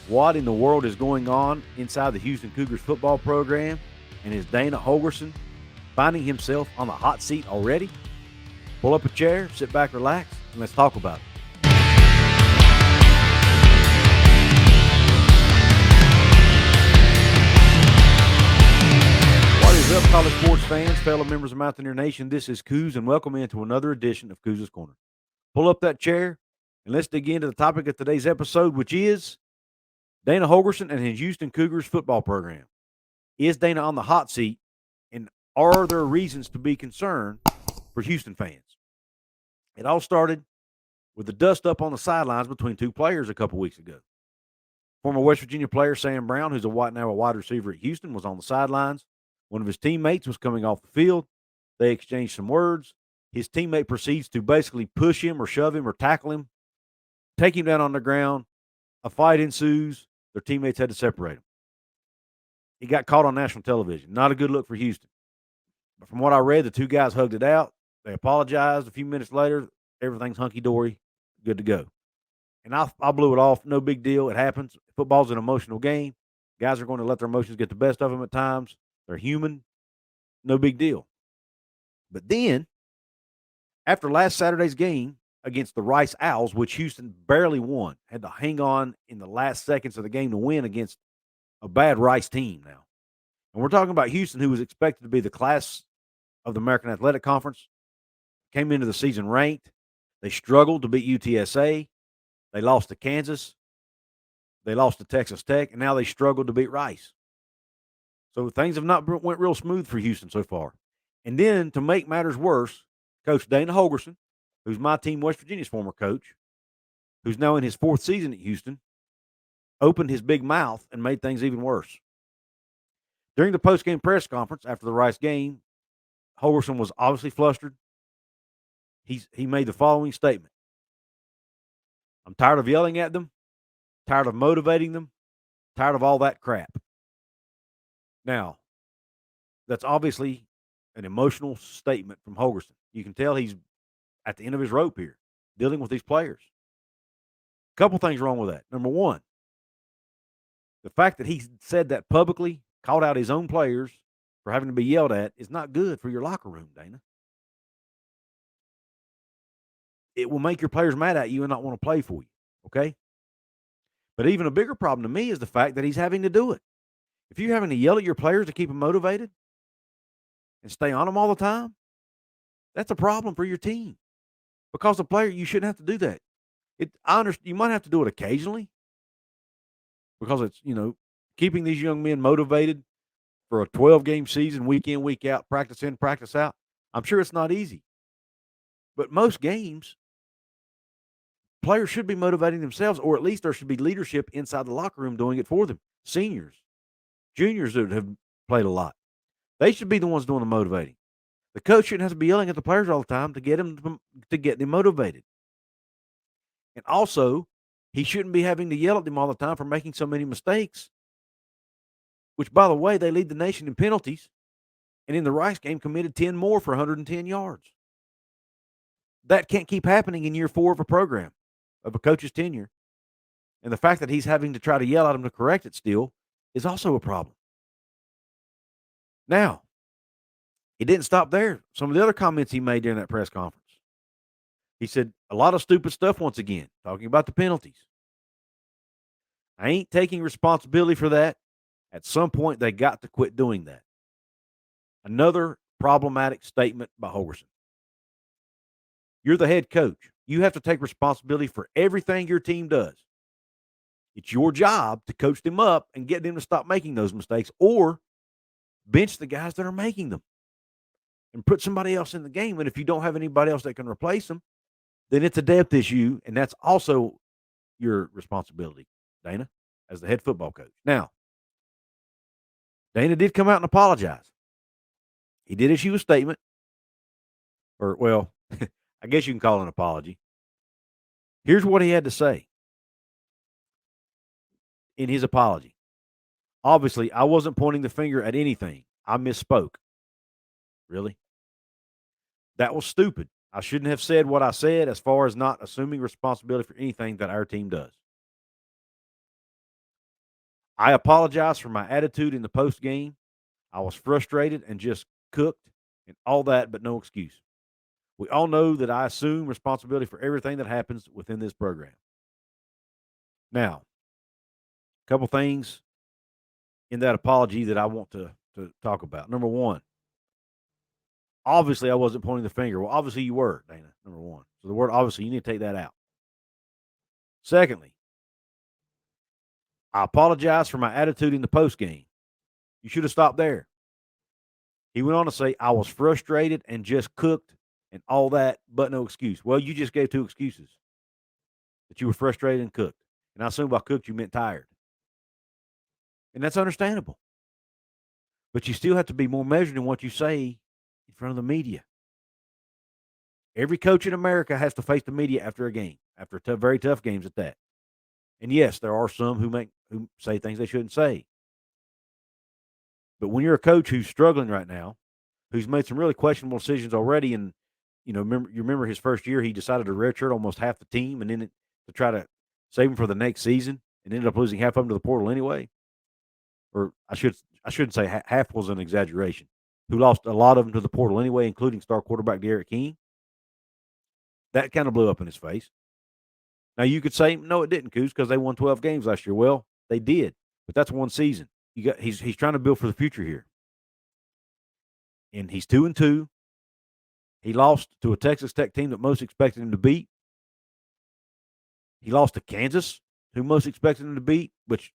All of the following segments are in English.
what in the world is going on inside the Houston Cougars football program? And is Dana Holgorsen finding himself on the hot seat already? Pull up a chair, sit back, relax, and let's talk about it. What is up, college sports fans, fellow members of Mountaineer Nation? This is Coos, and welcome into another edition of Coos' Corner. Pull up that chair, and let's dig into the topic of today's episode, which is Dana Holgorsen and his Houston Cougars football program. Is Dana on the hot seat, and are there reasons to be concerned for Houston fans? It all started with the dust up on the sidelines between two players a couple weeks ago. Former West Virginia player Sam Brown, who's now a wide receiver at Houston, was on the sidelines. One of his teammates was coming off the field. They exchanged some words. His teammate proceeds to basically push him or shove him or tackle him, take him down on the ground. A fight ensues. Their teammates had to separate him. He got caught on national television. Not a good look for Houston. But from what I read, the two guys hugged it out. They apologized. A few minutes later, everything's hunky-dory, good to go. And I blew it off. No big deal. It happens. Football's an emotional game. Guys are going to let their emotions get the best of them at times. They're human. No big deal. But then, after last Saturday's game against the Rice Owls, which Houston barely won, had to hang on in the last seconds of the game to win against a bad Rice team now. And we're talking about Houston, who was expected to be the class of the American Athletic Conference, came into the season ranked. They struggled to beat UTSA. They lost to Kansas. They lost to Texas Tech, and now they struggled to beat Rice. So things have not went real smooth for Houston so far. And then to make matters worse, Coach Dana Holgorsen, who's my team West Virginia's former coach, who's now in his fourth season at Houston, opened his big mouth and made things even worse. During the post-game press conference after the Rice game, Holgorsen was obviously flustered. He made the following statement. I'm tired of yelling at them, tired of motivating them, tired of all that crap. Now, that's obviously an emotional statement from Holgorsen. You can tell he's at the end of his rope here, dealing with these players. A couple things wrong with that. Number one, the fact that he said that publicly, called out his own players for having to be yelled at, is not good for your locker room, Dana. It will make your players mad at you and not want to play for you, okay? But even a bigger problem to me is the fact that he's having to do it. If you're having to yell at your players to keep them motivated and stay on them all the time, that's a problem for your team. Because the player, you shouldn't have to do that. I understand you might have to do it occasionally because it's, keeping these young men motivated for a 12-game season, week in, week out, practice in, practice out. I'm sure it's not easy. But most games, players should be motivating themselves, or at least there should be leadership inside the locker room doing it for them. Seniors, juniors that have played a lot, they should be the ones doing the motivating. The coach shouldn't have to be yelling at the players all the time to get them motivated. And also, he shouldn't be having to yell at them all the time for making so many mistakes, which, by the way, they lead the nation in penalties, and in the Rice game committed 10 more for 110 yards. That can't keep happening in year 4 of a program, of a coach's tenure. And the fact that he's having to try to yell at him to correct it still is also a problem. Now, he didn't stop there. Some of the other comments he made during that press conference. He said a lot of stupid stuff once again, talking about the penalties. I ain't taking responsibility for that. At some point, they got to quit doing that. Another problematic statement by Holgorsen. You're the head coach. You have to take responsibility for everything your team does. It's your job to coach them up and get them to stop making those mistakes, or bench the guys that are making them and put somebody else in the game. And if you don't have anybody else that can replace them, then it's a depth issue, and that's also your responsibility, Dana, as the head football coach. Now, Dana did come out and apologize. He did issue a statement, or, well, I guess you can call it an apology. Here's what he had to say in his apology. Obviously, I wasn't pointing the finger at anything. I misspoke. Really? That was stupid. I shouldn't have said what I said as far as not assuming responsibility for anything that our team does. I apologize for my attitude in the post game. I was frustrated and just cooked and all that, but no excuse. We all know that I assume responsibility for everything that happens within this program. Now, a couple things in that apology that I want to talk about. Number one, obviously I wasn't pointing the finger. Well, obviously you were, Dana, number one. So the word obviously, you need to take that out. Secondly, I apologize for my attitude in the post game. You should have stopped there. He went on to say, I was frustrated and just cooked and all that, but no excuse. Well, you just gave two excuses that you were frustrated and cooked. And I assume by cooked, you meant tired. And that's understandable. But you still have to be more measured in what you say in front of the media. Every coach in America has to face the media after a game, after very tough games at that. And yes, there are some who say things they shouldn't say. But when you're a coach who's struggling right now, who's made some really questionable decisions already, and you remember his first year, he decided to redshirt almost half the team, and then to try to save him for the next season, and ended up losing half of them to the portal anyway. Or I shouldn't say half was an exaggeration. Who lost a lot of them to the portal anyway, including star quarterback Derek King. That kind of blew up in his face. Now you could say no, it didn't, Coos, because they won 12 games last year. Well, they did, but that's one season. He's trying to build for the future here, and he's 2-2. He lost to a Texas Tech team that most expected him to beat. He lost to Kansas, who most expected him to beat, which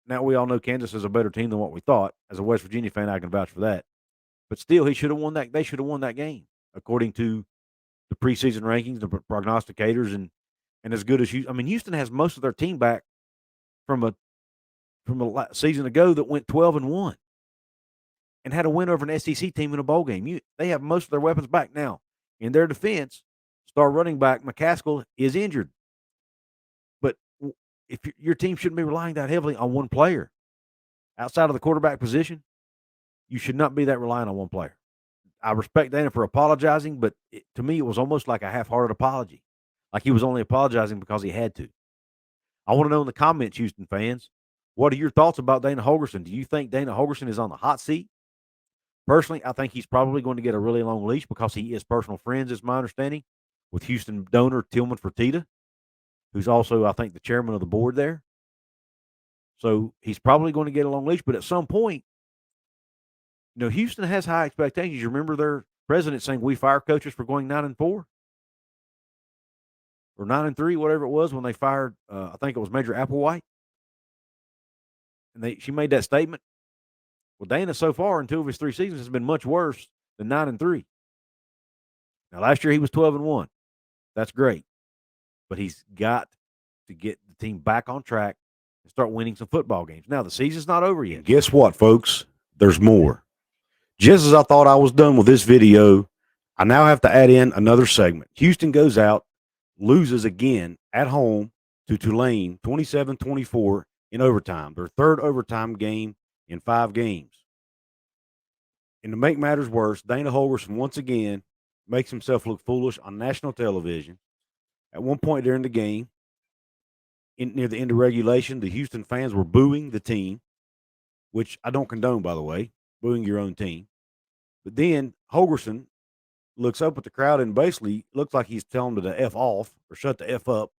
now we all know Kansas is a better team than what we thought. As a West Virginia fan, I can vouch for that. But still, he should have won that. They should have won that game, according to the preseason rankings, the prognosticators, and as good as Houston. I mean, Houston has most of their team back from a season ago that went 12-1 and had a win over an SEC team in a bowl game. They have most of their weapons back now. In their defense, star running back McCaskill is injured. But if your team shouldn't be relying that heavily on one player outside of the quarterback position, you should not be that reliant on one player. I respect Dana for apologizing, but to me, it was almost like a half-hearted apology. Like he was only apologizing because he had to. I want to know in the comments, Houston fans, what are your thoughts about Dana Holgorsen? Do you think Dana Holgorsen is on the hot seat? Personally, I think he's probably going to get a really long leash because he is personal friends, is my understanding, with Houston donor Tillman Fertitta, who's also, I think, the chairman of the board there. So he's probably going to get a long leash, but at some point, Houston has high expectations. You remember their president saying we fire coaches for going 9-4 or 9-3, whatever it was, when they fired. I think it was Major Applewhite, and she made that statement. Well, Dana so far in 2 of his 3 seasons has been much worse than 9-3. Now last year he was 12-1. That's great, but he's got to get the team back on track and start winning some football games. Now the season's not over yet. Guess what, folks? There's more. Just as I thought I was done with this video, I now have to add in another segment. Houston goes out, loses again at home to Tulane 27-24 in overtime, their third overtime game in 5 games. And to make matters worse, Dana Holgorsen once again makes himself look foolish on national television. At one point during the game, near the end of regulation, the Houston fans were booing the team, which I don't condone, by the way, booing your own team. But then Holgorsen looks up at the crowd and basically looks like he's telling them to F off or shut the F up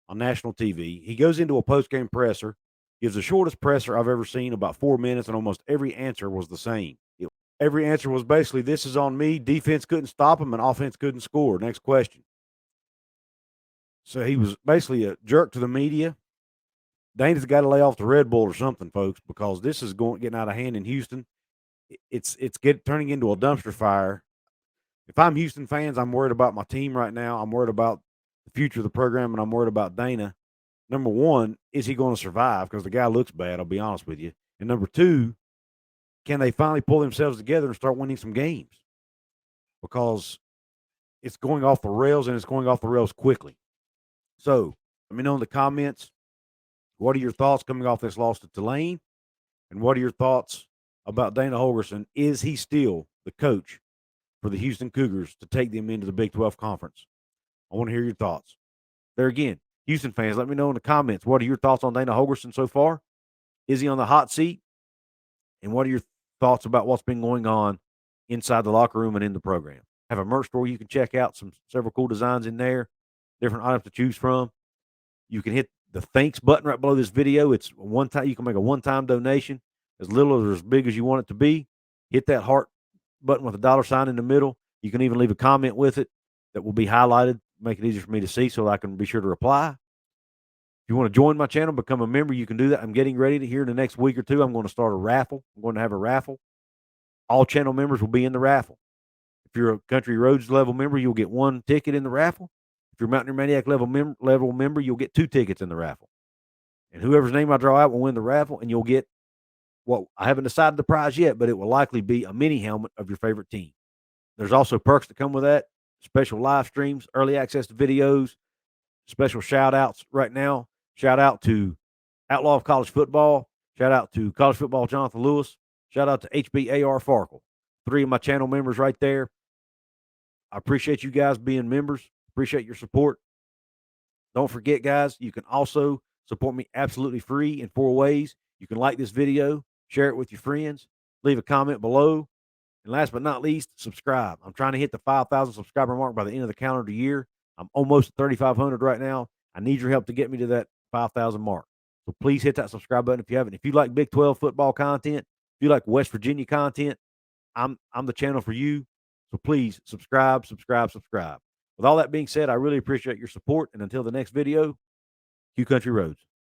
on national TV. He goes into a post-game presser, gives the shortest presser I've ever seen, about 4 minutes, and almost every answer was the same. Every answer was basically, this is on me, defense couldn't stop him, and offense couldn't score. Next question. So he was basically a jerk to the media. Dana's got to lay off the Red Bull or something, folks, because this is getting out of hand in Houston. It's turning into a dumpster fire. If I'm Houston fans, I'm worried about my team right now. I'm worried about the future of the program, and I'm worried about Dana. Number one, is he going to survive? Because the guy looks bad, I'll be honest with you. And number two, can they finally pull themselves together and start winning some games? Because it's going off the rails, and it's going off the rails quickly. So let me know in the comments, what are your thoughts coming off this loss to Tulane? And what are your thoughts about Dana Holgorsen? Is he still the coach for the Houston Cougars to take them into the Big 12 Conference? I want to hear your thoughts. There again, Houston fans, let me know in the comments, what are your thoughts on Dana Holgorsen so far? Is he on the hot seat? And what are your thoughts about what's been going on inside the locker room and in the program? Have a merch store you can check out, several cool designs in there, different items to choose from. You can hit the thanks button right below this video. It's one time you can make a one-time donation, as little or as big as you want it to be. Hit that heart button with a dollar sign in the middle. You can even leave a comment with it that will be highlighted, make it easier for me to see so I can be sure to reply. If you want to join my channel, become a member, you can do that. I'm getting ready to here in the next week or two. I'm going to start a raffle. I'm going to have a raffle. All channel members will be in the raffle. If you're a Country Roads level member, you'll get one ticket in the raffle. If you're Mountaineer Maniac level member, you'll get 2 tickets in the raffle. And whoever's name I draw out will win the raffle, and you'll get I haven't decided the prize yet, but it will likely be a mini helmet of your favorite team. There's also perks that come with that, special live streams, early access to videos, special shout outs right now. Shout out to Outlaw of College Football. Shout out to College Football Jonathan Lewis. Shout out to HBAR Farkle. 3 of my channel members right there. I appreciate you guys being members. Appreciate your support. Don't forget, guys, you can also support me absolutely free in 4 ways. You can like this video, share it with your friends, leave a comment below, and last but not least, subscribe. I'm trying to hit the 5,000 subscriber mark by the end of the calendar year. I'm almost at 3,500 right now. I need your help to get me to that 5,000 mark. So please hit that subscribe button if you haven't. If you like Big 12 football content, if you like West Virginia content, I'm the channel for you. So please subscribe. With all that being said, I really appreciate your support. And until the next video, Q Country Roads.